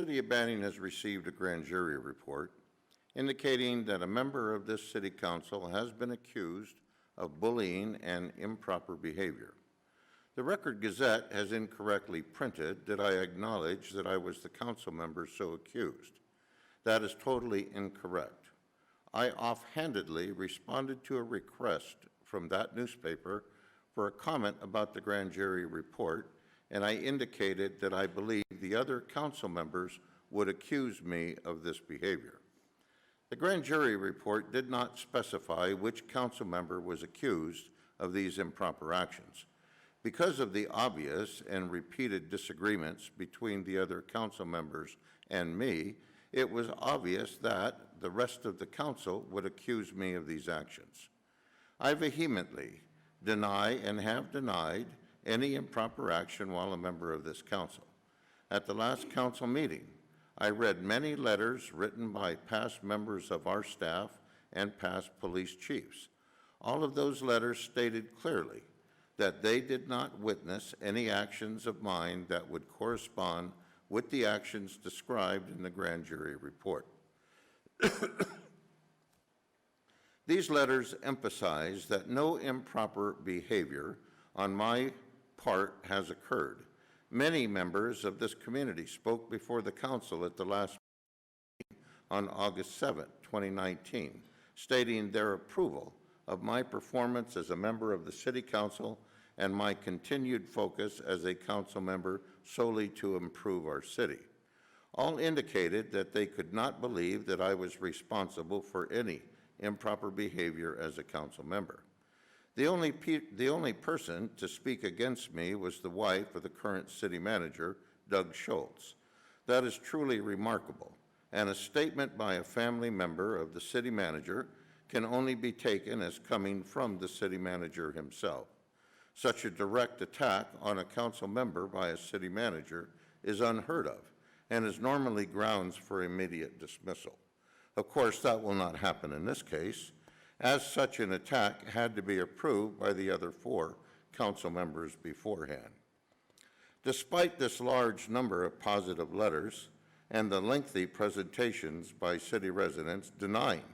City of Banning has received a grand jury report indicating that a member of this city council has been accused of bullying and improper behavior. The Record Gazette has incorrectly printed that I acknowledge that I was the council member so accused. That is totally incorrect. I offhandedly responded to a request from that newspaper for a comment about the grand jury report, and I indicated that I believe the other council members would accuse me of this behavior. The grand jury report did not specify which council member was accused of these improper actions. Because of the obvious and repeated disagreements between the other council members and me, it was obvious that the rest of the council would accuse me of these actions. I vehemently deny and have denied any improper action while a member of this council. At the last council meeting, I read many letters written by past members of our staff and past police chiefs. All of those letters stated clearly that they did not witness any actions of mine that would correspond with the actions described in the grand jury report. These letters emphasize that no improper behavior on my part has occurred. Many members of this community spoke before the council at the last meeting on August 7, 2019, stating their approval of my performance as a member of the City Council and my continued focus as a council member solely to improve our city. All indicated that they could not believe that I was responsible for any improper behavior as a council member. The only person to speak against me was the wife of the current city manager, Doug Schultz. That is truly remarkable, and a statement by a family member of the city manager can only be taken as coming from the city manager himself. Such a direct attack on a council member by a city manager is unheard of and is normally grounds for immediate dismissal. Of course, that will not happen in this case, as such an attack had to be approved by the other 4 council members beforehand. Despite this large number of positive letters and the lengthy presentations by city residents denying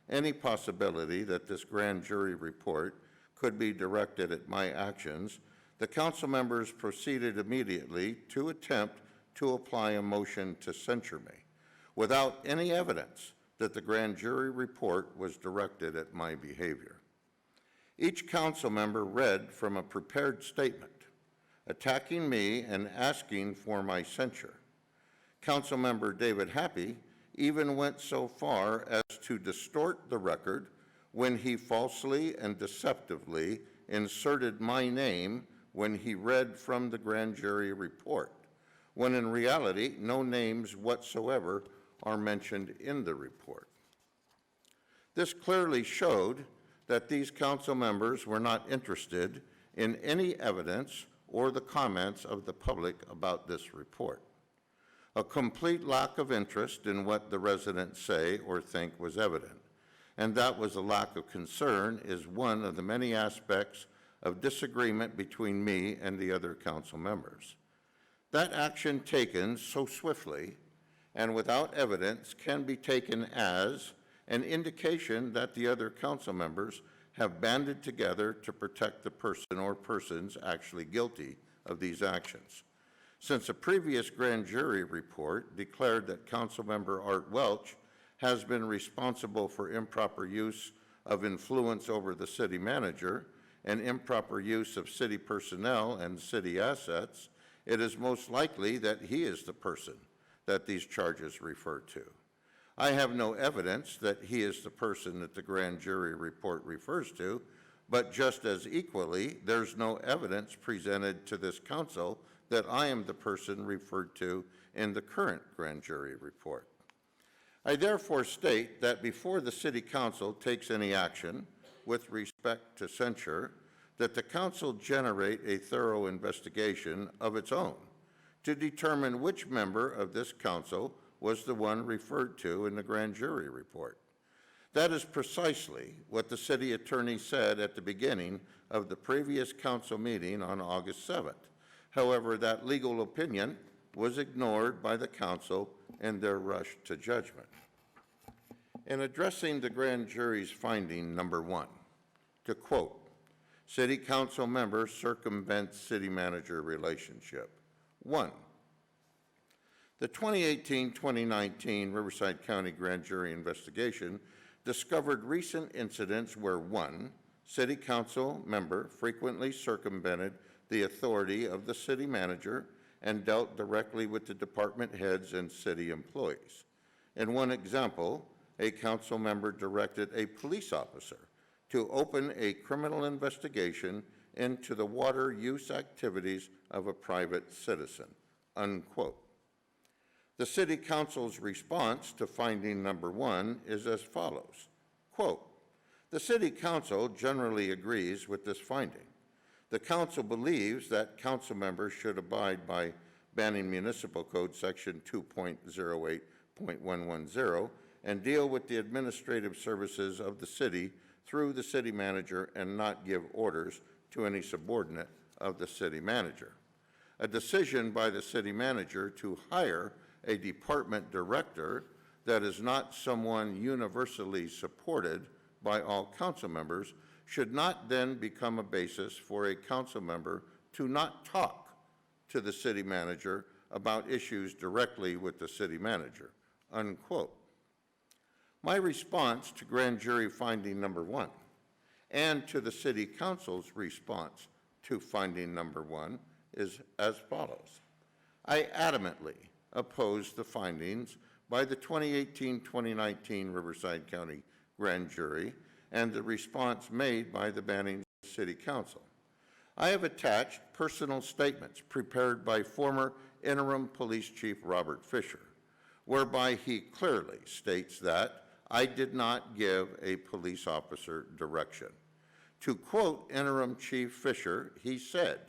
any possibility that this grand jury report could be directed at my actions, the council members proceeded immediately to attempt to apply a motion to censure me without any evidence that the grand jury report was directed at my behavior. Each council member read from a prepared statement attacking me and asking for my censure. Councilmember David Happy even went so far as to distort the record when he falsely and deceptively inserted my name when he read from the grand jury report, when in reality no names whatsoever are mentioned in the report. This clearly showed that these council members were not interested in any evidence or the comments of the public about this report. A complete lack of interest in what the residents say or think was evident, and that was a lack of concern is one of the many aspects of disagreement between me and the other council members. That action taken so swiftly and without evidence can be taken as an indication that the other council members have banded together to protect the person or persons actually guilty of these actions. Since a previous grand jury report declared that Councilmember Art Welch has been responsible for improper use of influence over the city manager and improper use of city personnel and city assets, it is most likely that he is the person that these charges refer to. I have no evidence that he is the person that the grand jury report refers to, but just as equally, there's no evidence presented to this council that I am the person referred to in the current grand jury report. I therefore state that before the City Council takes any action with respect to censure, that the council generate a thorough investigation of its own to determine which member of this council was the one referred to in the grand jury report. That is precisely what the city attorney said at the beginning of the previous council meeting on August 7th. However, that legal opinion was ignored by the council in their rush to judgment. In addressing the grand jury's finding number 1, to quote, City Council member circumvents city manager relationship. 1. The 2018-2019 Riverside County Grand Jury investigation discovered recent incidents where 1. City Council member frequently circumvented the authority of the city manager and dealt directly with the department heads and city employees. In one example, a council member directed a police officer to open a criminal investigation into the water use activities of a private citizen, unquote. The City Council's response to finding number 1 is as follows, quote, the City Council generally agrees with this finding. The Council believes that council members should abide by Banning Municipal Code Section 2.08.110 and deal with the administrative services of the city through the city manager and not give orders to any subordinate of the city manager. A decision by the city manager to hire a department director that is not someone universally supported by all council members should not then become a basis for a council member to not talk to the city manager about issues directly with the city manager, unquote. My response to grand jury finding number 1 and to the City Council's response to finding number 1 is as follows. I adamantly oppose the findings by the 2018-2019 Riverside County Grand Jury and the response made by the Banning City Council. I have attached personal statements prepared by former Interim Police Chief Robert Fisher, whereby he clearly states that I did not give a police officer direction. To quote Interim Chief Fisher, he said,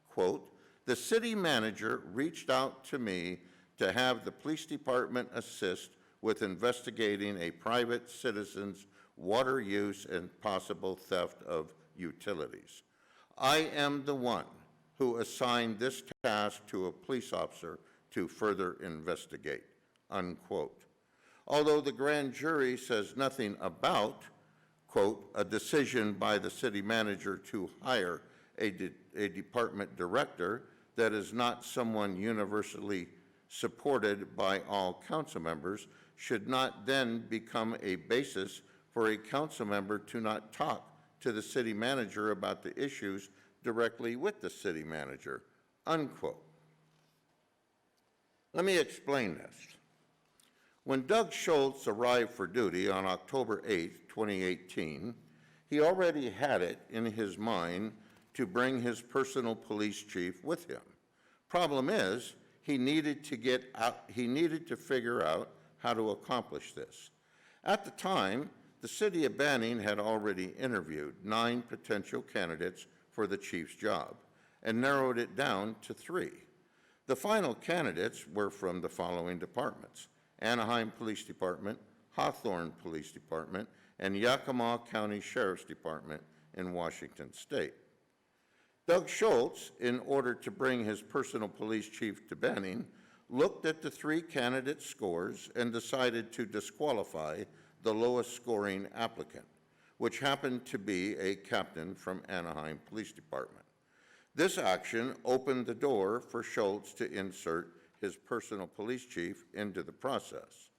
quote, the city manager reached out to me to have the police department assist with investigating a private citizen's water use and possible theft of utilities. I am the one who assigned this task to a police officer to further investigate, unquote. Although the grand jury says nothing about, quote, a decision by the city manager to hire a department director that is not someone universally supported by all council members should not then become a basis for a council member to not talk to the city manager about the issues directly with the city manager, unquote. Let me explain this. When Doug Schultz arrived for duty on October 8, 2018, he already had it in his mind to bring his personal police chief with him. Problem is, he needed to figure out how to accomplish this. At the time, the city of Banning had already interviewed 9 potential candidates for the chief's job and narrowed it down to 3. The final candidates were from the following departments: Anaheim Police Department, Hawthorne Police Department, and Yakima County Sheriff's Department in Washington State. Doug Schultz, in order to bring his personal police chief to Banning, looked at the 3 candidate scores and decided to disqualify the lowest scoring applicant, which happened to be a captain from Anaheim Police Department. This action opened the door for Schultz to insert his personal police chief into the process.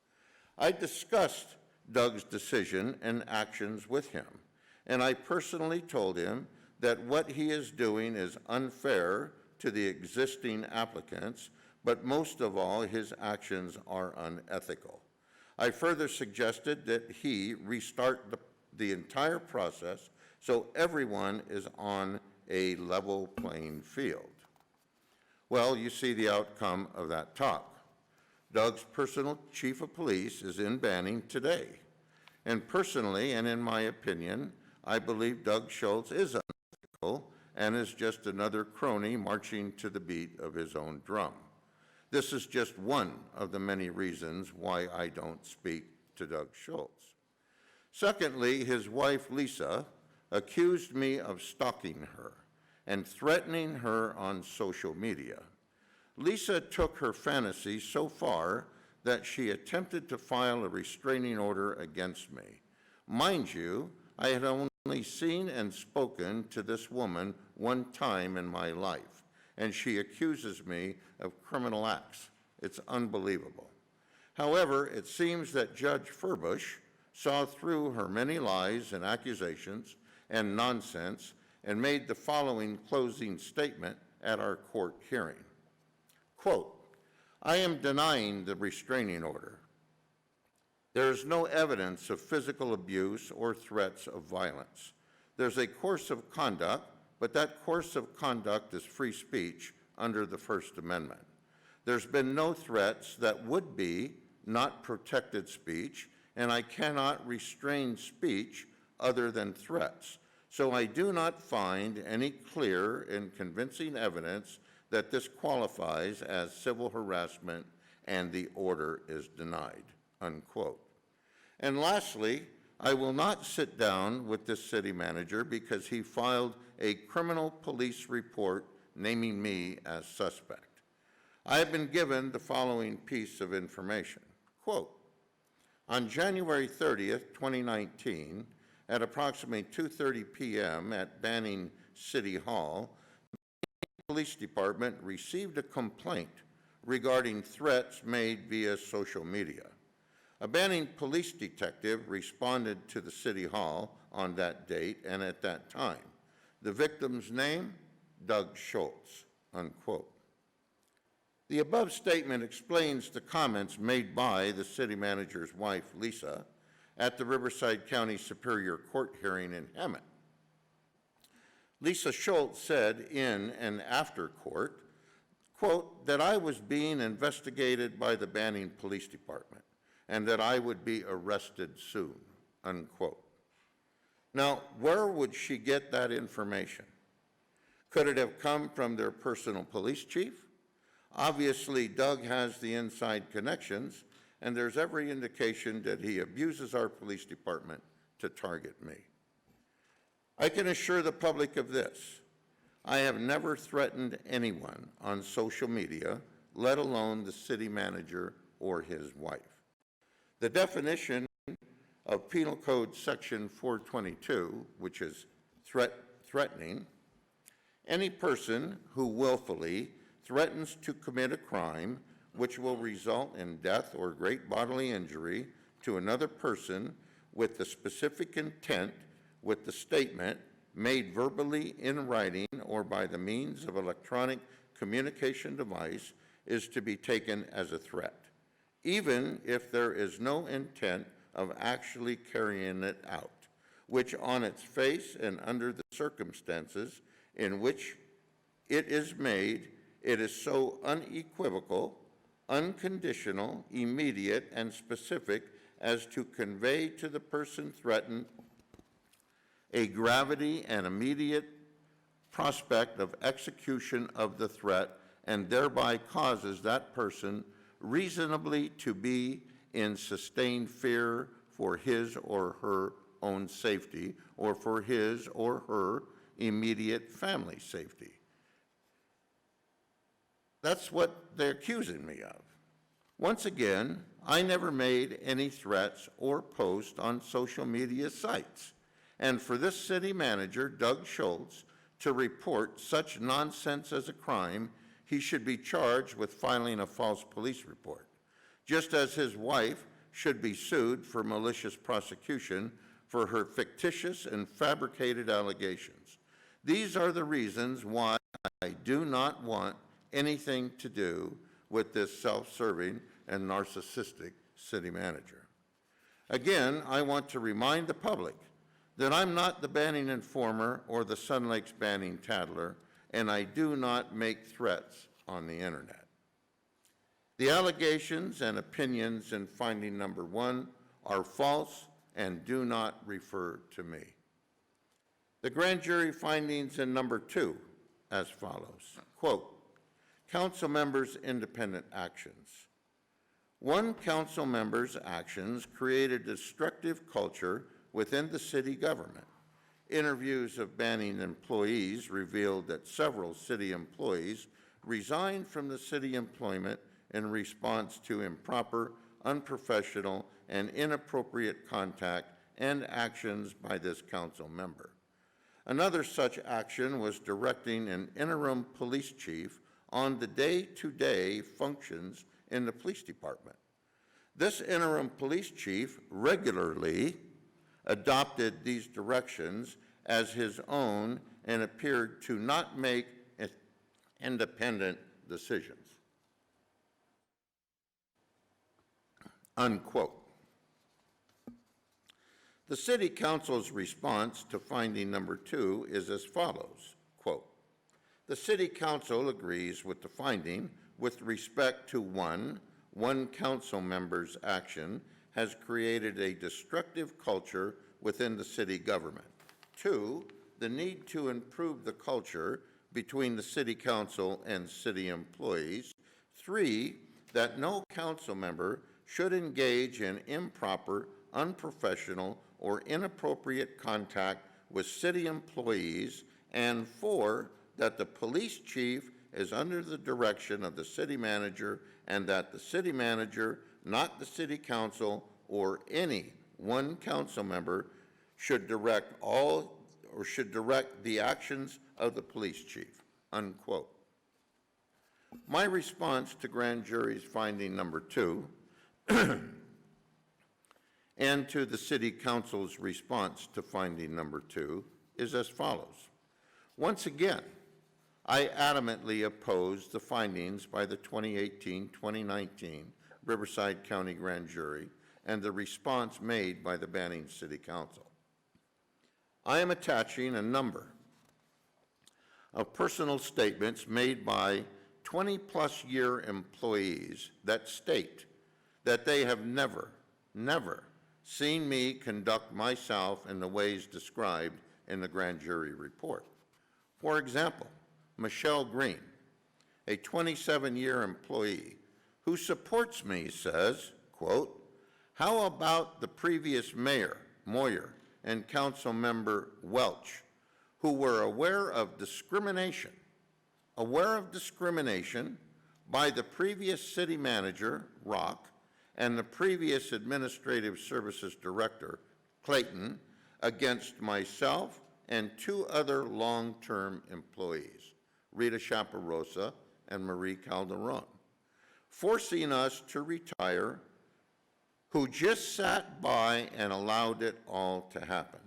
I discussed Doug's decision and actions with him, and I personally told him that what he is doing is unfair to the existing applicants, but most of all, his actions are unethical. I further suggested that he restart the entire process so everyone is on a level playing field. Well, you see the outcome of that talk. Doug's personal chief of police is in Banning today. And personally, and in my opinion, I believe Doug Schultz is unethical and is just another crony marching to the beat of his own drum. This is just one of the many reasons why I don't speak to Doug Schultz. Secondly, his wife, Lisa, accused me of stalking her and threatening her on social media. Lisa took her fantasy so far that she attempted to file a restraining order against me. Mind you, I had only seen and spoken to this woman one time in my life, and she accuses me of criminal acts. It's unbelievable. However, it seems that Judge Furbush saw through her many lies and accusations and nonsense and made the following closing statement at our court hearing. Quote, I am denying the restraining order. There is no evidence of physical abuse or threats of violence. There's a course of conduct, but that course of conduct is free speech under the First Amendment. There's been no threats that would be not protected speech, and I cannot restrain speech other than threats. So I do not find any clear and convincing evidence that this qualifies as civil harassment and the order is denied, unquote. And lastly, I will not sit down with this city manager because he filed a criminal police report naming me as suspect. I have been given the following piece of information. Quote, on January 30th, 2019, at approximately 2:30 p.m. at Banning City Hall, the Police Department received a complaint regarding threats made via social media. A Banning police detective responded to the City Hall on that date and at that time. The victim's name, Doug Schultz, unquote. The above statement explains the comments made by the city manager's wife, Lisa, at the Riverside County Superior Court hearing in Hemet. Lisa Schultz said in and after court, quote, that I was being investigated by the Banning Police Department and that I would be arrested soon, unquote. Now, where would she get that information? Could it have come from their personal police chief? Obviously, Doug has the inside connections, and there's every indication that he abuses our police department to target me. I can assure the public of this. I have never threatened anyone on social media, let alone the city manager or his wife. The definition of Penal Code Section 422, which is threatening, any person who willfully threatens to commit a crime which will result in death or great bodily injury to another person with the specific intent with the statement made verbally in writing or by the means of electronic communication device is to be taken as a threat, even if there is no intent of actually carrying it out, which on its face and under the circumstances in which it is made, it is so unequivocal, unconditional, immediate, and specific as to convey to the person threatened a gravity and immediate prospect of execution of the threat and thereby causes that person reasonably to be in sustained fear for his or her own safety or for his or her immediate family safety. That's what they're accusing me of. Once again, I never made any threats or posts on social media sites. And for this city manager, Doug Schultz, to report such nonsense as a crime, he should be charged with filing a false police report, just as his wife should be sued for malicious prosecution for her fictitious and fabricated allegations. These are the reasons why I do not want anything to do with this self-serving and narcissistic city manager. Again, I want to remind the public that I'm not the Banning informer or the Sun Lakes Banning tattler, and I do not make threats on the internet. The allegations and opinions in finding number 1 are false and do not refer to me. The grand jury findings in number 2 as follows, quote, council members' independent actions. One council member's actions created a destructive culture within the city government. Interviews of Banning employees revealed that several city employees resigned from the city employment in response to improper, unprofessional, and inappropriate contact and actions by this council member. Another such action was directing an interim police chief on the day-to-day functions in the police department. This interim police chief regularly adopted these directions as his own and appeared to not make independent decisions. Unquote. The City Council's response to finding number 2 is as follows, quote, the City Council agrees with the finding with respect to one council member's action has created a destructive culture within the city government. 2, the need to improve the culture between the City Council and city employees. 3, that no council member should engage in improper, unprofessional, or inappropriate contact with city employees. And 4, that the police chief is under the direction of the city manager and that the city manager, not the city council or any one council member, should direct the actions of the police chief, unquote. My response to grand jury's finding number 2 and to the City Council's response to finding number 2 is as follows. Once again, I adamantly oppose the findings by the 2018-2019 Riverside County Grand Jury and the response made by the Banning City Council. I am attaching a number of personal statements made by 20-plus year employees that state that they have never seen me conduct myself in the ways described in the grand jury report. For example, Michelle Green, a 27-year employee who supports me, says, quote, how about the previous mayor, Moyer, and council member Welch, who were aware of discrimination by the previous city manager, Rock, and the previous administrative services director, Clayton, against myself and 2 other long-term employees, Rita Chaparosa and Marie Calderon, forcing us to retire, who just sat by and allowed it all to happen.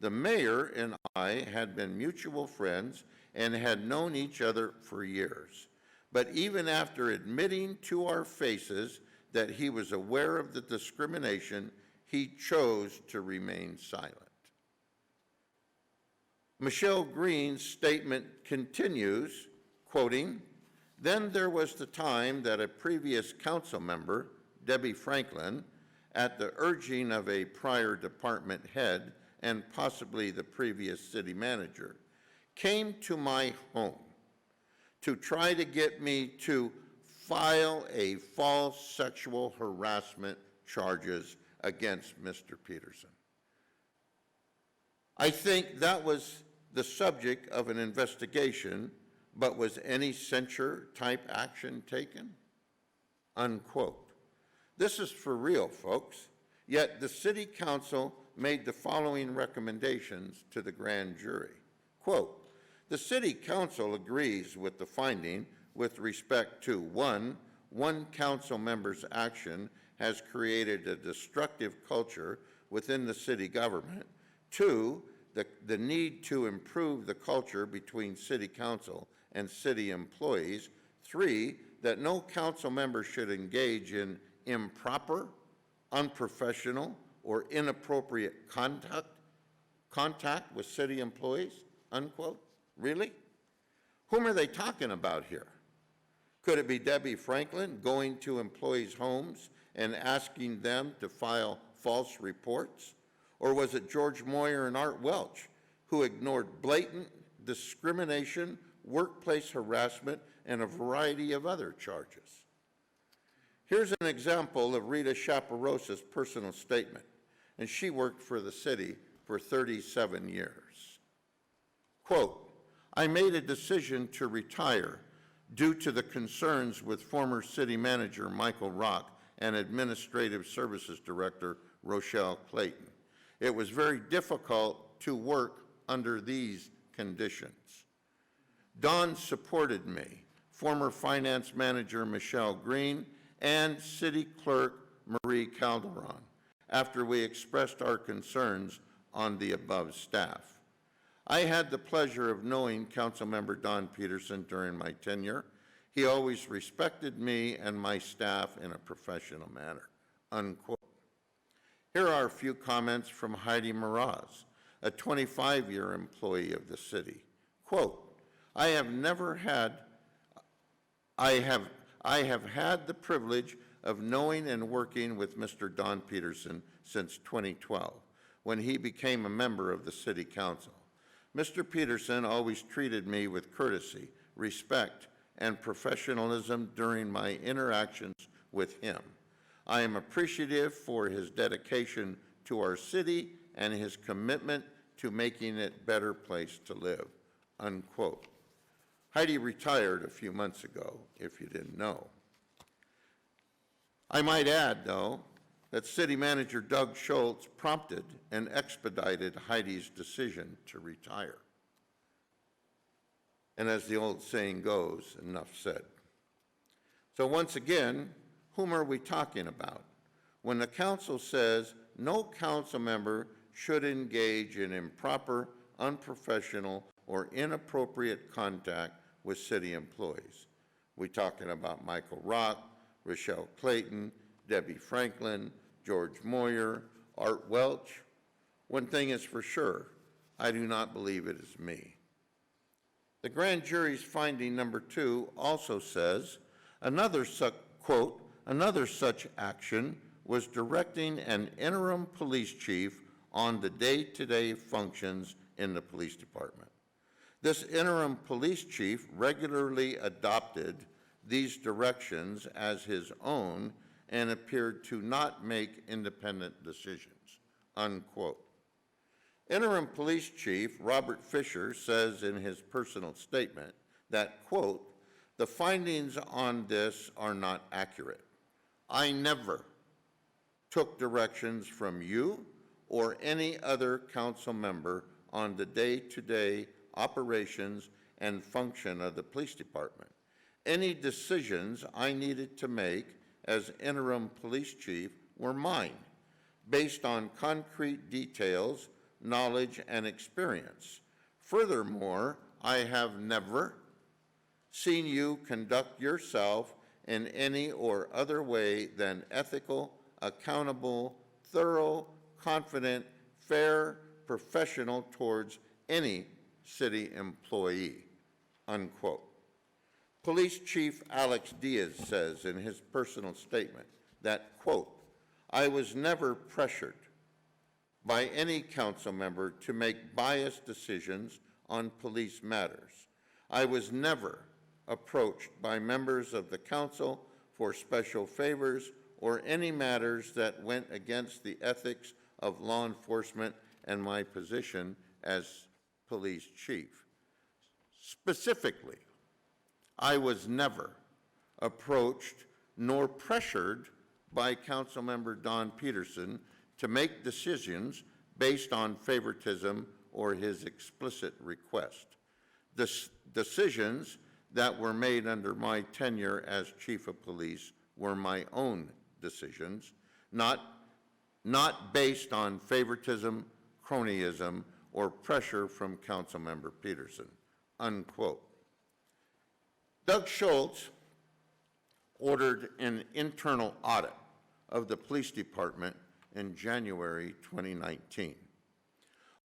The mayor and I had been mutual friends and had known each other for years. But even after admitting to our faces that he was aware of the discrimination, he chose to remain silent. Michelle Green's statement continues, quoting, then there was the time that a previous council member, Debbie Franklin, at the urging of a prior department head and possibly the previous city manager, came to my home to try to get me to file a false sexual harassment charges against Mr. Peterson. I think that was the subject of an investigation, but was any censure-type action taken? Unquote. This is for real, folks. Yet the City Council made the following recommendations to the grand jury. Quote, the City Council agrees with the finding with respect to one council member's action has created a destructive culture within the city government. 2, the need to improve the culture between City Council and city employees. 3, that no council member should engage in improper, unprofessional, or inappropriate contact with city employees, unquote. Really? Whom are they talking about here? Could it be Debbie Franklin going to employees' homes and asking them to file false reports? Or was it George Moyer and Art Welch who ignored blatant discrimination, workplace harassment, and a variety of other charges? Here's an example of Rita Chaparosa's personal statement, and she worked for the city for 37 years. Quote, I made a decision to retire due to the concerns with former city manager Michael Rock and administrative services director Rochelle Clayton. It was very difficult to work under these conditions. Don supported me, former finance manager Michelle Green, and city clerk Marie Calderon after we expressed our concerns on the above staff. I had the pleasure of knowing Councilmember Don Peterson during my tenure. He always respected me and my staff in a professional manner, unquote. Here are a few comments from Heidi Meraz, a 25-year employee of the city. Quote, I have had the privilege of knowing and working with Mr. Don Peterson since 2012, when he became a member of the City Council. Mr. Peterson always treated me with courtesy, respect, and professionalism during my interactions with him. I am appreciative for his dedication to our city and his commitment to making it a better place to live, unquote. Heidi retired a few months ago, if you didn't know. I might add, though, that City Manager Doug Schultz prompted and expedited Heidi's decision to retire. And as the old saying goes, enough said. So once again, whom are we talking about? When the council says no council member should engage in improper, unprofessional, or inappropriate contact with city employees. We talking about Michael Rock, Rochelle Clayton, Debbie Franklin, George Moyer, Art Welch. One thing is for sure, I do not believe it is me. The grand jury's finding number 2 also says, quote, another such action was directing an interim police chief on the day-to-day functions in the police department. This interim police chief regularly adopted these directions as his own and appeared to not make independent decisions, unquote. Interim Police Chief Robert Fisher says in his personal statement that, quote, the findings on this are not accurate. I never took directions from you or any other council member on the day-to-day operations and function of the police department. Any decisions I needed to make as interim police chief were mine, based on concrete details, knowledge, and experience. Furthermore, I have never seen you conduct yourself in any or other way than ethical, accountable, thorough, confident, fair, professional towards any city employee, unquote. Police Chief Alex Diaz says in his personal statement that, quote, I was never pressured by any council member to make biased decisions on police matters. I was never approached by members of the council for special favors or any matters that went against the ethics of law enforcement and my position as police chief. Specifically, I was never approached nor pressured by Councilmember Don Peterson to make decisions based on favoritism or his explicit request. Decisions that were made under my tenure as chief of police were my own decisions, not based on favoritism, cronyism, or pressure from Councilmember Peterson, unquote. Doug Schultz ordered an internal audit of the police department in January 2019.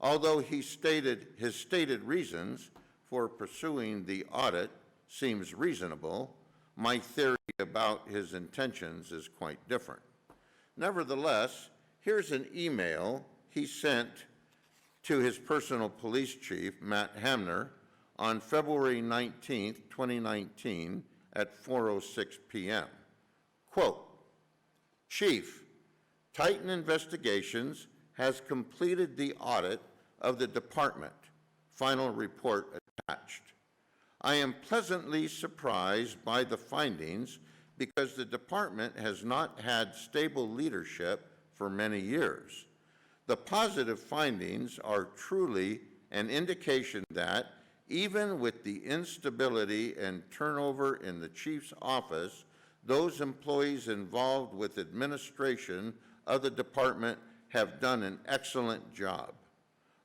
Although his stated reasons for pursuing the audit seems reasonable, my theory about his intentions is quite different. Nevertheless, here's an email he sent to his personal police chief, Matt Hamner, on February 19, 2019 at 4:06 p.m. Quote, Chief, Titan Investigations has completed the audit of the department. Final report attached. I am pleasantly surprised by the findings because the department has not had stable leadership for many years. The positive findings are truly an indication that even with the instability and turnover in the chief's office, those employees involved with administration of the department have done an excellent job.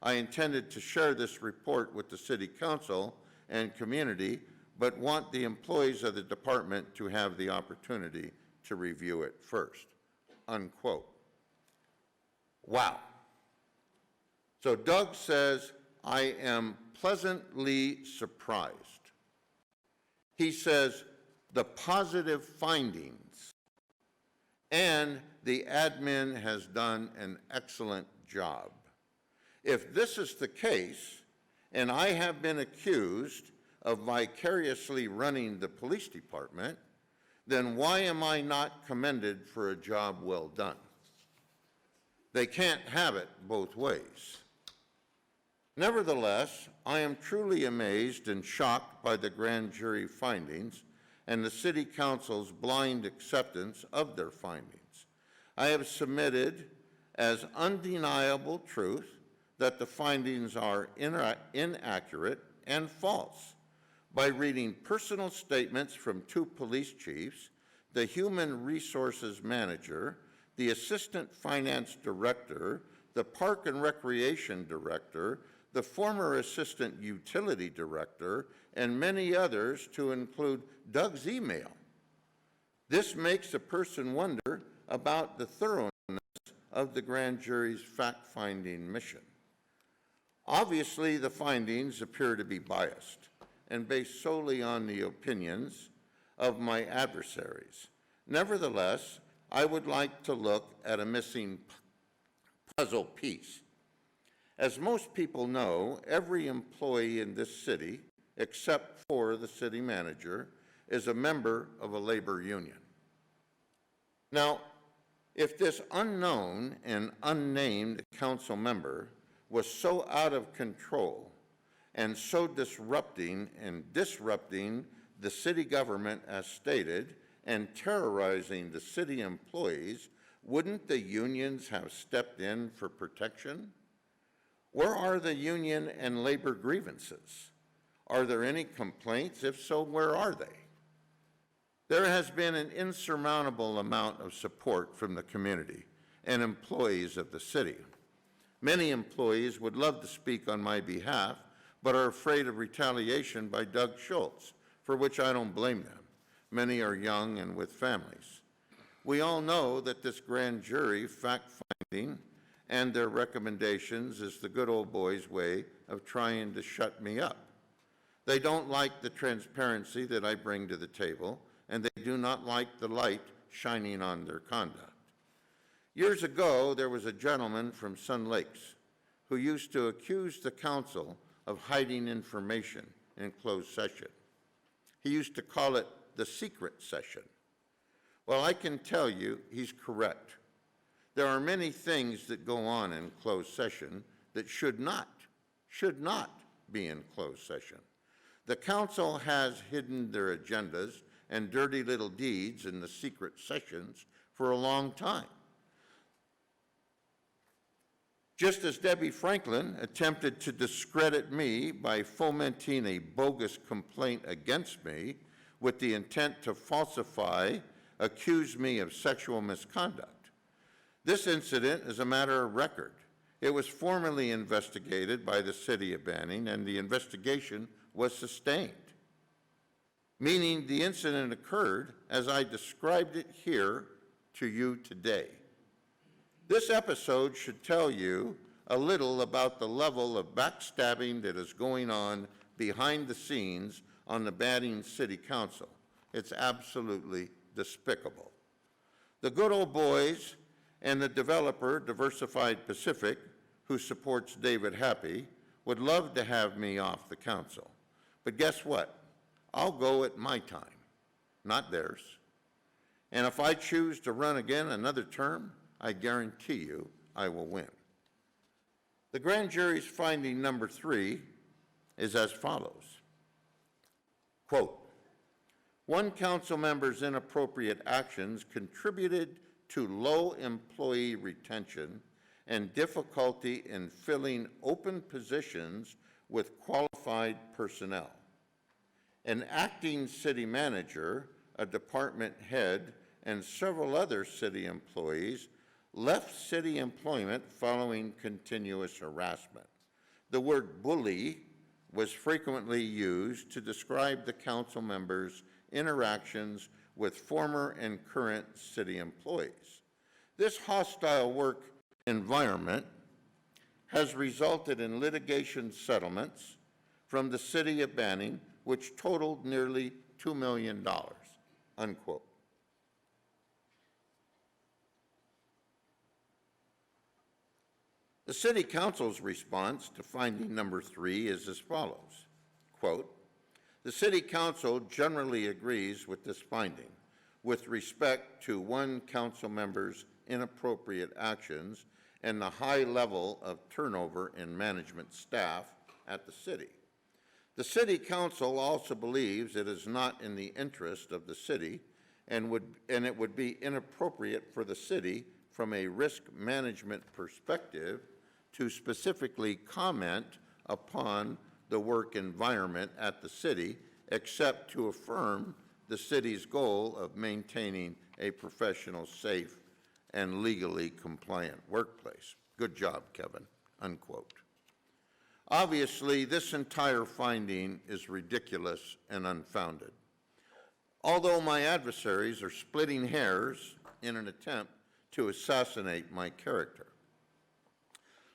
I intended to share this report with the City Council and community, but want the employees of the department to have the opportunity to review it first." Unquote. Wow. So Doug says, I am pleasantly surprised. He says the positive findings and the admin has done an excellent job. If this is the case, and I have been accused of vicariously running the police department, then why am I not commended for a job well done? They can't have it both ways. Nevertheless, I am truly amazed and shocked by the grand jury findings and the City Council's blind acceptance of their findings. I have submitted as undeniable truth that the findings are inaccurate and false by reading personal statements from 2 police chiefs, the human resources manager, the assistant finance director, the park and recreation director, the former assistant utility director, and many others, to include Doug's email. This makes a person wonder about the thoroughness of the grand jury's fact-finding mission. Obviously, the findings appear to be biased and based solely on the opinions of my adversaries. Nevertheless, I would like to look at a missing puzzle piece. As most people know, every employee in this city, except for the city manager, is a member of a labor union. Now, if this unknown and unnamed council member was so out of control and so disrupting the city government as stated and terrorizing the city employees, wouldn't the unions have stepped in for protection? Where are the union and labor grievances? Are there any complaints? If so, where are they? There has been an insurmountable amount of support from the community and employees of the city. Many employees would love to speak on my behalf, but are afraid of retaliation by Doug Schultz, for which I don't blame them. Many are young and with families. We all know that this grand jury fact-finding and their recommendations is the good old boys' way of trying to shut me up. They don't like the transparency that I bring to the table, and they do not like the light shining on their conduct. Years ago, there was a gentleman from Sun Lakes who used to accuse the council of hiding information in closed session. He used to call it the secret session. Well, I can tell you he's correct. There are many things that go on in closed session that should not be in closed session. The council has hidden their agendas and dirty little deeds in the secret sessions for a long time. Just as Debbie Franklin attempted to discredit me by fomenting a bogus complaint against me with the intent to falsify, accuse me of sexual misconduct. This incident is a matter of record. It was formally investigated by the City of Banning, and the investigation was sustained, meaning the incident occurred as I described it here to you today. This episode should tell you a little about the level of backstabbing that is going on behind the scenes on the Banning City Council. It's absolutely despicable. The good old boys and the developer, Diversified Pacific, who supports David Happy, would love to have me off the council. But guess what? I'll go at my time, not theirs. And if I choose to run again another term, I guarantee you I will win. The grand jury's finding number 3 is as follows. Quote, one council member's inappropriate actions contributed to low employee retention and difficulty in filling open positions with qualified personnel. An acting city manager, a department head, and several other city employees left city employment following continuous harassment. The word bully was frequently used to describe the council members' interactions with former and current city employees. This hostile work environment has resulted in litigation settlements from the city of Banning, which totaled nearly $2 million, unquote. The City Council's response to finding number 3 is as follows, quote, the City Council generally agrees with this finding with respect to one council member's inappropriate actions and the high level of turnover in management staff at the city. The City Council also believes it is not in the interest of the city and it would be inappropriate for the city from a risk management perspective to specifically comment upon the work environment at the city, except to affirm the city's goal of maintaining a professional, safe, and legally compliant workplace. Good job, Kevin, unquote. Obviously, this entire finding is ridiculous and unfounded. Although my adversaries are splitting hairs in an attempt to assassinate my character.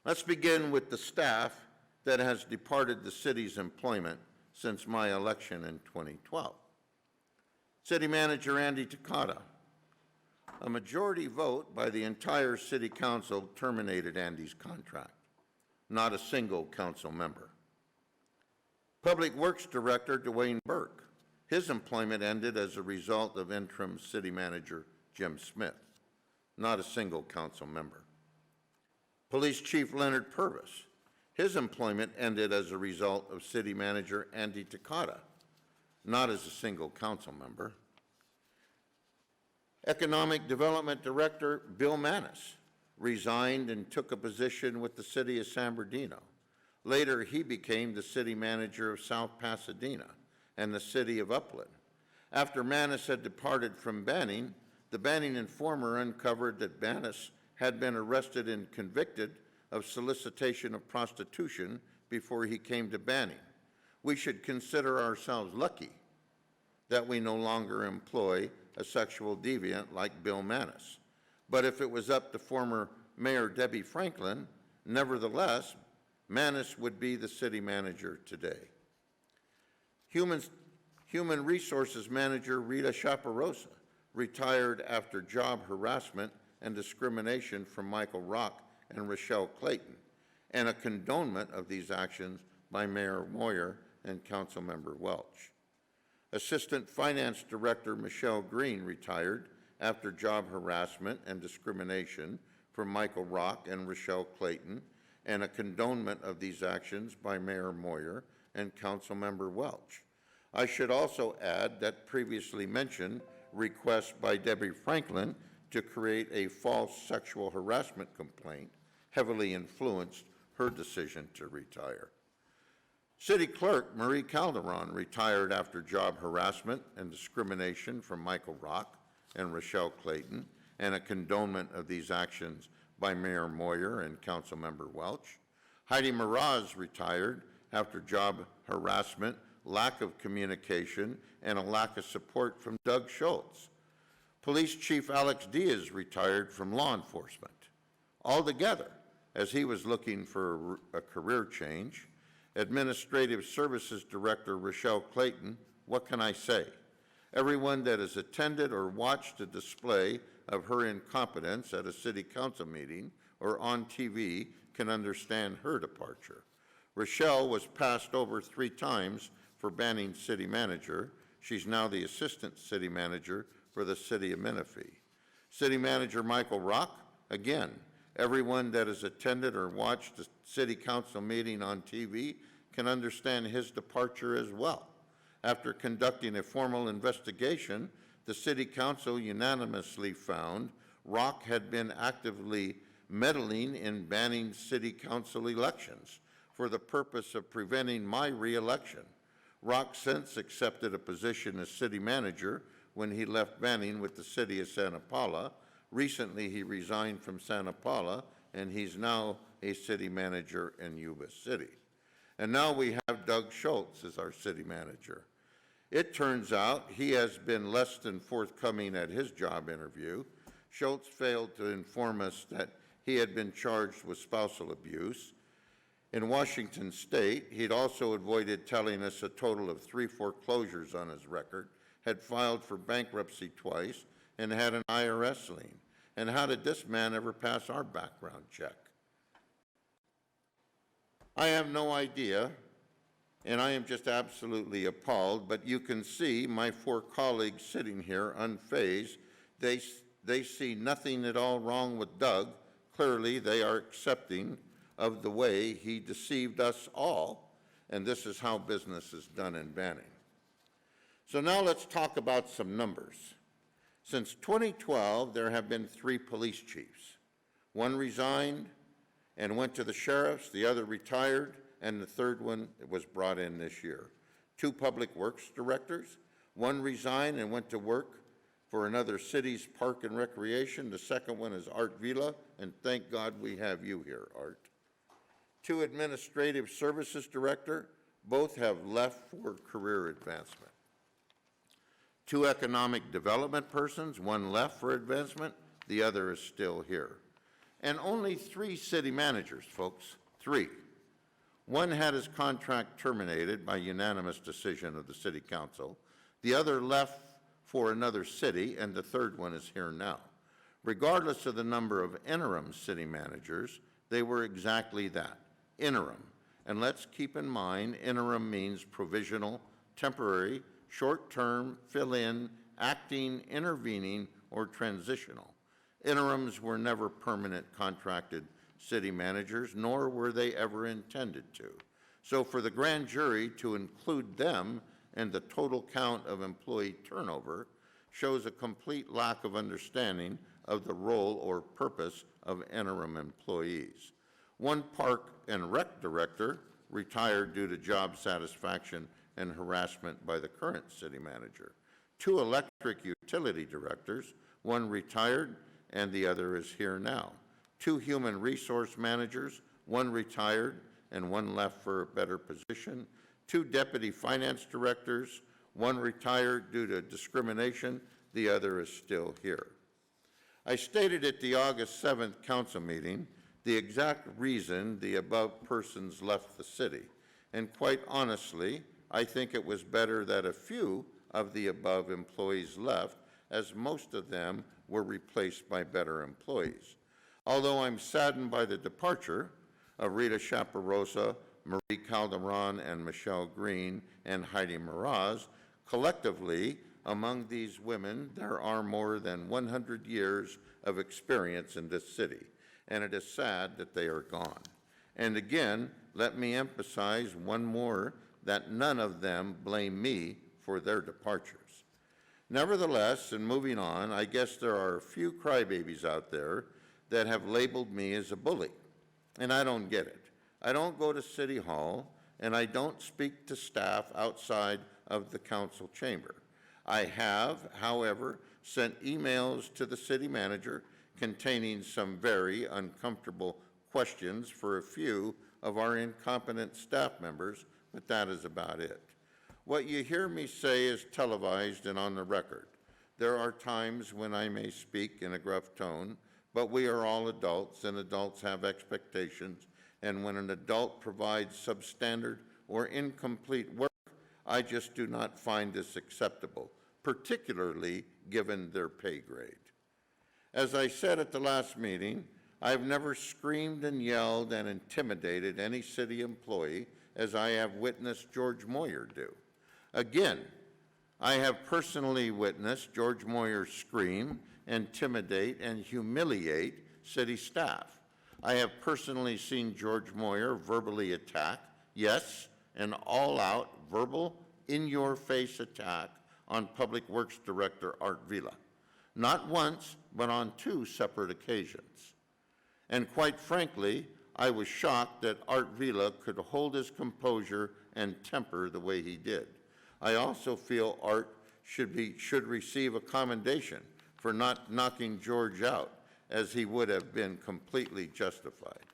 Let's begin with the staff that has departed the city's employment since my election in 2012. City Manager Andy Takata. A majority vote by the entire City Council terminated Andy's contract. Not a single council member. Public Works Director Dwayne Burke. His employment ended as a result of interim City Manager Jim Smith. Not a single council member. Police Chief Leonard Purvis. His employment ended as a result of City Manager Andy Takata, not as a single council member. Economic Development Director Bill Manis resigned and took a position with the City of San Bernardino. Later, he became the City Manager of South Pasadena and the City of Upland. After Manis had departed from Banning, the Banning Informer uncovered that Manis had been arrested and convicted of solicitation of prostitution before he came to Banning. We should consider ourselves lucky that we no longer employ a sexual deviant like Bill Manis. But if it was up to former Mayor Debbie Franklin, nevertheless, Manis would be the city manager today. Human Resources Manager Rita Chaparosa retired after job harassment and discrimination from Michael Rock and Rochelle Clayton, and a condonement of these actions by Mayor Moyer and Councilmember Welch. Assistant Finance Director Michelle Green retired after job harassment and discrimination from Michael Rock and Rochelle Clayton, and a condonement of these actions by Mayor Moyer and Councilmember Welch. I should also add that previously mentioned request by Debbie Franklin to create a false sexual harassment complaint heavily influenced her decision to retire. City Clerk Marie Calderon retired after job harassment and discrimination from Michael Rock and Rochelle Clayton, and a condonement of these actions by Mayor Moyer and Councilmember Welch. Heidi Meraz retired after job harassment, lack of communication, and a lack of support from Doug Schultz. Police Chief Alex Diaz retired from law enforcement altogether as he was looking for a career change. Administrative Services Director Rochelle Clayton, what can I say? Everyone that has attended or watched a display of her incompetence at a city council meeting or on TV can understand her departure. Rochelle was passed over 3 times for Banning City Manager. She's now the Assistant City Manager for the City of Menifee. City Manager Michael Rock, again, everyone that has attended or watched a city council meeting on TV can understand his departure as well. After conducting a formal investigation, the City Council unanimously found Rock had been actively meddling in banning City Council elections for the purpose of preventing my re-election. Rock since accepted a position as city manager when he left Banning with the City of Santa Paula. Recently, he resigned from Santa Paula, and he's now a city manager in Yuba City. And now we have Doug Schultz as our city manager. It turns out he has been less than forthcoming at his job interview. Schultz failed to inform us that he had been charged with spousal abuse. In Washington State, he'd also avoided telling us a total of 3 foreclosures on his record, had filed for bankruptcy twice, and had an IRS lien. And how did this man ever pass our background check? I have no idea, and I am just absolutely appalled, but you can see my 4 colleagues sitting here unfazed. They see nothing at all wrong with Doug. Clearly, they are accepting of the way he deceived us all, and this is how business is done in Banning. So now let's talk about some numbers. Since 2012, there have been 3 police chiefs. 1 resigned and went to the sheriff's, the other retired, and the 3rd one was brought in this year. 2 public works directors, 1 resigned and went to work for another city's park and recreation. The 2nd one is Art Vila, and thank God we have you here, Art. 2 administrative services director, both have left for career advancement. 2 economic development persons, 1 left for advancement, the other is still here. And only 3 city managers, folks, 3. 1 had his contract terminated by unanimous decision of the City Council. The other left for another city, and the 3rd one is here now. Regardless of the number of interim city managers, they were exactly that, interim. And let's keep in mind, interim means provisional, temporary, short-term, fill-in, acting, intervening, or transitional. Interims were never permanent contracted city managers, nor were they ever intended to. So for the grand jury to include them in the total count of employee turnover shows a complete lack of understanding of the role or purpose of interim employees. 1 park and rec director retired due to job satisfaction and harassment by the current city manager. 2 electric utility directors, 1 retired and the other is here now. 2 human resource managers, 1 retired and 1 left for a better position. 2 deputy finance directors, 1 retired due to discrimination, the other is still here. I stated at the August 7th council meeting the exact reason the above persons left the city, and quite honestly, I think it was better that a few of the above employees left, as most of them were replaced by better employees. Although I'm saddened by the departure of Rita Chaparosa, Marie Calderon, and Michelle Green, and Heidi Meraz, collectively, among these women, there are more than 100 years of experience in this city, and it is sad that they are gone. And again, let me emphasize one more, that none of them blame me for their departures. Nevertheless, and moving on, I guess there are a few crybabies out there that have labeled me as a bully, and I don't get it. I don't go to City Hall, and I don't speak to staff outside of the council chamber. I have, however, sent emails to the city manager containing some very uncomfortable questions for a few of our incompetent staff members, but that is about it. What you hear me say is televised and on the record. There are times when I may speak in a gruff tone, but we are all adults, and adults have expectations, and when an adult provides substandard or incomplete work, I just do not find this acceptable, particularly given their pay grade. As I said at the last meeting, I've never screamed and yelled and intimidated any city employee as I have witnessed George Moyer do. Again, I have personally witnessed George Moyer scream, intimidate, and humiliate city staff. I have personally seen George Moyer verbally attack, yes, an all-out verbal in-your-face attack on Public Works Director Art Vila, not once, but on 2 separate occasions. And quite frankly, I was shocked that Art Vila could hold his composure and temper the way he did. I also feel Art should receive a commendation for not knocking George out, as he would have been completely justified.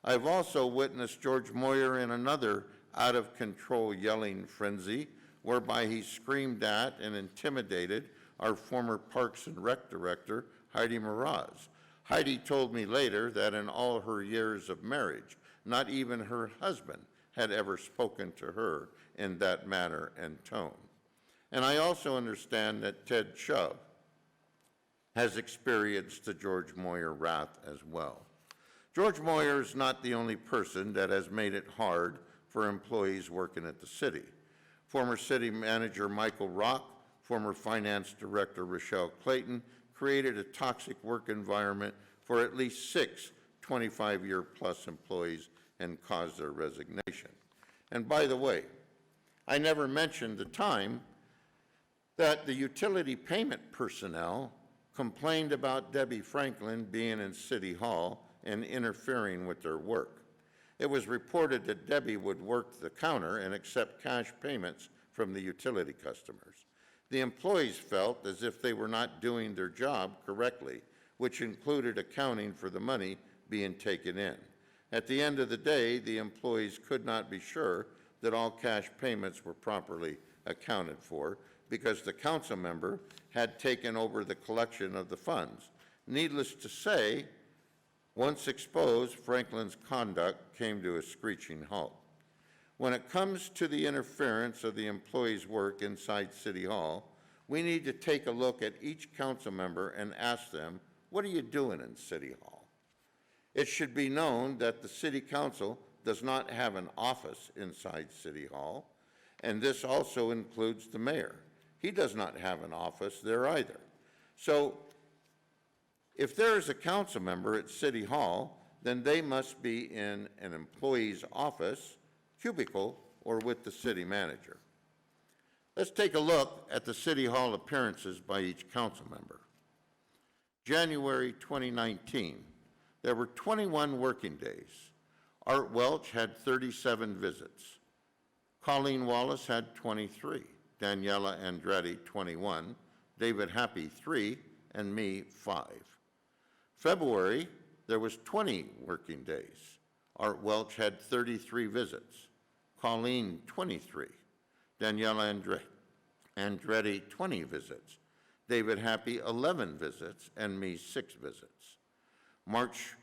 I've also witnessed George Moyer in another out-of-control yelling frenzy, whereby he screamed at and intimidated our former Parks and Rec director, Heidi Meraz. Heidi told me later that in all her years of marriage, not even her husband had ever spoken to her in that manner and tone. And I also understand that Ted Shove has experienced the George Moyer wrath as well. George Moyer is not the only person that has made it hard for employees working at the city. Former city manager Michael Rock, former finance director Rochelle Clayton created a toxic work environment for at least 6 25-year-plus employees and caused their resignation. And by the way, I never mentioned the time that the utility payment personnel complained about Debbie Franklin being in City Hall and interfering with their work. It was reported that Debbie would work the counter and accept cash payments from the utility customers. The employees felt as if they were not doing their job correctly, which included accounting for the money being taken in. At the end of the day, the employees could not be sure that all cash payments were properly accounted for because the council member had taken over the collection of the funds. Needless to say, once exposed, Franklin's conduct came to a screeching halt. When it comes to the interference of the employees' work inside City Hall, we need to take a look at each council member and ask them, what are you doing in City Hall? It should be known that the City Council does not have an office inside City Hall, and this also includes the mayor. He does not have an office there either. So if there is a council member at City Hall, then they must be in an employee's office, cubicle, or with the city manager. Let's take a look at the City Hall appearances by each council member. January 2019, there were 21 working days. Art Welch had 37 visits. Colleen Wallace had 23. Daniela Andretti, 21. David Happy, 3. And me, 5. February, there was 20 working days. Art Welch had 33 visits. Colleen, 23. Daniela Andretti, 20 visits. David Happy, 11 visits, and me, 6 visits. March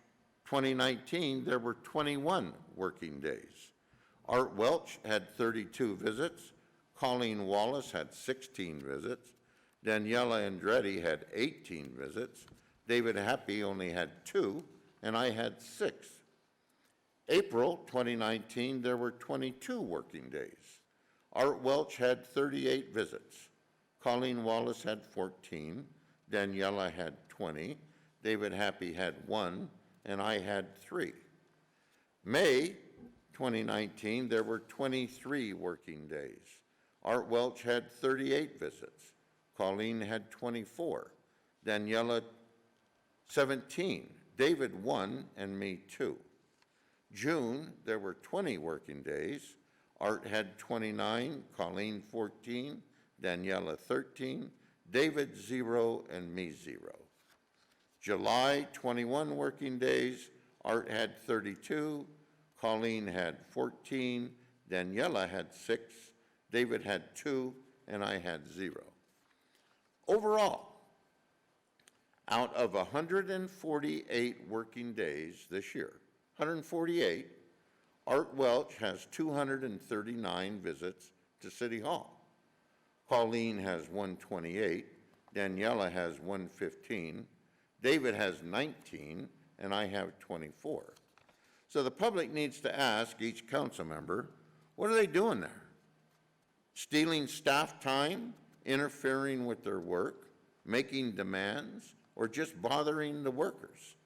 2019, there were 21 working days. Art Welch had 32 visits. Colleen Wallace had 16 visits. Daniela Andretti had 18 visits. David Happy only had 2, and I had 6. April 2019, there were 22 working days. Art Welch had 38 visits. Colleen Wallace had 14. Daniela had 20. David Happy had 1, and I had 3. May 2019, there were 23 working days. Art Welch had 38 visits. Colleen had 24. Daniela, 17. David, 1, and me, 2. June, there were 20 working days. Art had 29, Colleen 14, Daniela 13, David 0, and me 0. July, 21 working days. Art had 32, Colleen had 14, Daniela had 6, David had 2, and I had 0. Overall, out of 148 working days this year, 148, Art Welch has 239 visits to City Hall. Colleen has 128, Daniela has 115, David has 19, and I have 24. So the public needs to ask each council member, what are they doing there? Stealing staff time, interfering with their work, making demands, or just bothering the workers?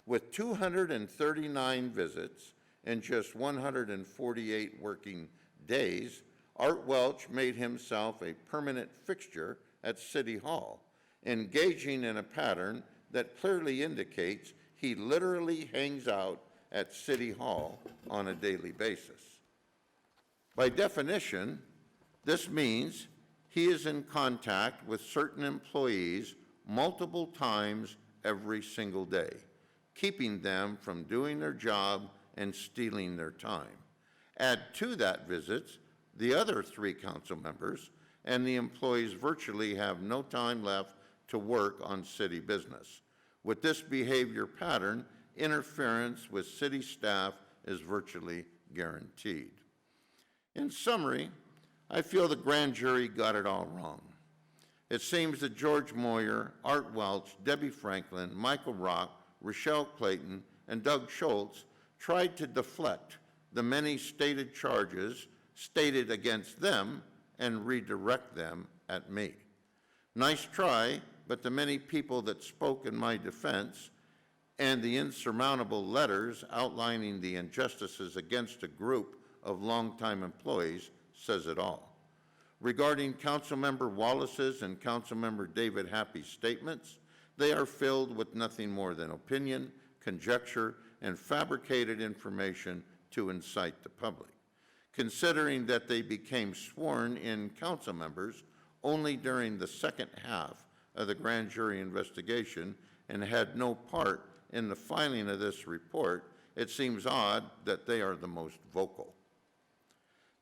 With 239 visits and just 148 working days, Art Welch made himself a permanent fixture at City Hall, engaging in a pattern that clearly indicates he literally hangs out at City Hall on a daily basis. By definition, this means he is in contact with certain employees multiple times every single day, keeping them from doing their job and stealing their time. Add to that visits the other 3 council members, and the employees virtually have no time left to work on city business. With this behavior pattern, interference with city staff is virtually guaranteed. In summary, I feel the grand jury got it all wrong. It seems that George Moyer, Art Welch, Debbie Franklin, Michael Rock, Rochelle Clayton, and Doug Schultz tried to deflect the many stated charges stated against them and redirect them at me. Nice try, but the many people that spoke in my defense and the insurmountable letters outlining the injustices against a group of longtime employees says it all. Regarding Councilmember Wallace's and Councilmember David Happy's statements, they are filled with nothing more than opinion, conjecture, and fabricated information to incite the public. Considering that they became sworn-in council members only during the second half of the grand jury investigation and had no part in the filing of this report, it seems odd that they are the most vocal.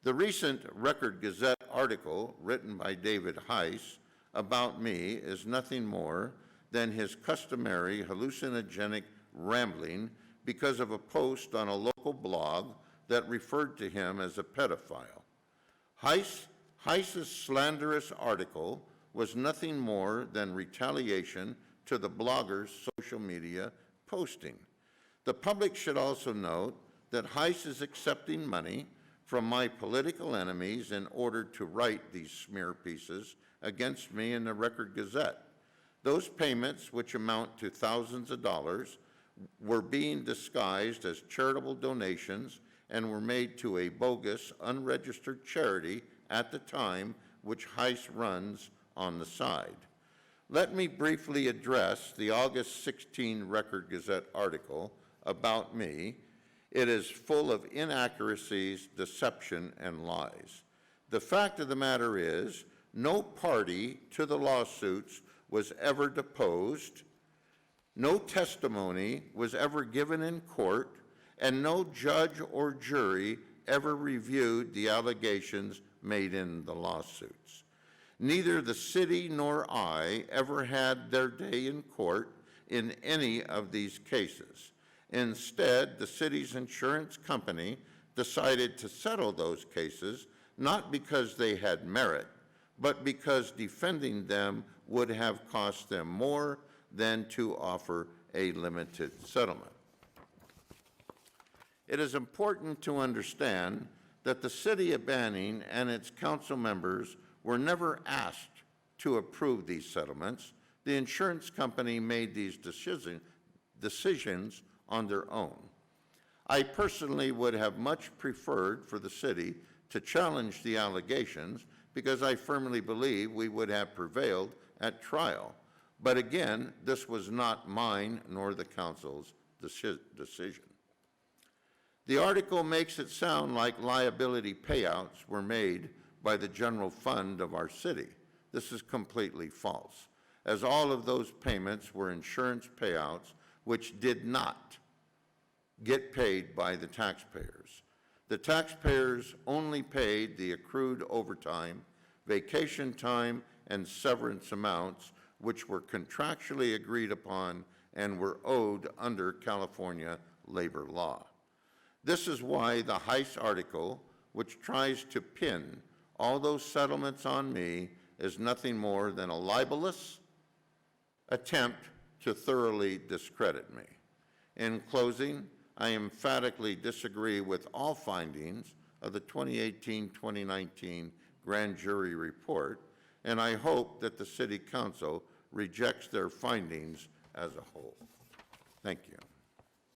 The recent Record Gazette article written by David Heiss about me is nothing more than his customary hallucinogenic rambling because of a post on a local blog that referred to him as a pedophile. Heiss's slanderous article was nothing more than retaliation to the blogger's social media posting. The public should also note that Heiss is accepting money from my political enemies in order to write these smear pieces against me in the Record Gazette. Those payments, which amount to thousands of dollars, were being disguised as charitable donations and were made to a bogus, unregistered charity at the time, which Heiss runs on the side. Let me briefly address the August 16 Record Gazette article about me. It is full of inaccuracies, deception, and lies. The fact of the matter is, no party to the lawsuits was ever deposed, no testimony was ever given in court, and no judge or jury ever reviewed the allegations made in the lawsuits. Neither the city nor I ever had their day in court in any of these cases. Instead, the city's insurance company decided to settle those cases not because they had merit, but because defending them would have cost them more than to offer a limited settlement. It is important to understand that the city of Banning and its council members were never asked to approve these settlements. The insurance company made these decisions on their own. I personally would have much preferred for the city to challenge the allegations because I firmly believe we would have prevailed at trial. But again, this was not mine nor the council's decision. The article makes it sound like liability payouts were made by the general fund of our city. This is completely false, as all of those payments were insurance payouts which did not get paid by the taxpayers. The taxpayers only paid the accrued overtime, vacation time, and severance amounts which were contractually agreed upon and were owed under California labor law. This is why the Heiss article, which tries to pin all those settlements on me, is nothing more than a libelous attempt to thoroughly discredit me. In closing, I emphatically disagree with all findings of the 2018-2019 grand jury report, and I hope that the City Council rejects their findings as a whole. Thank you.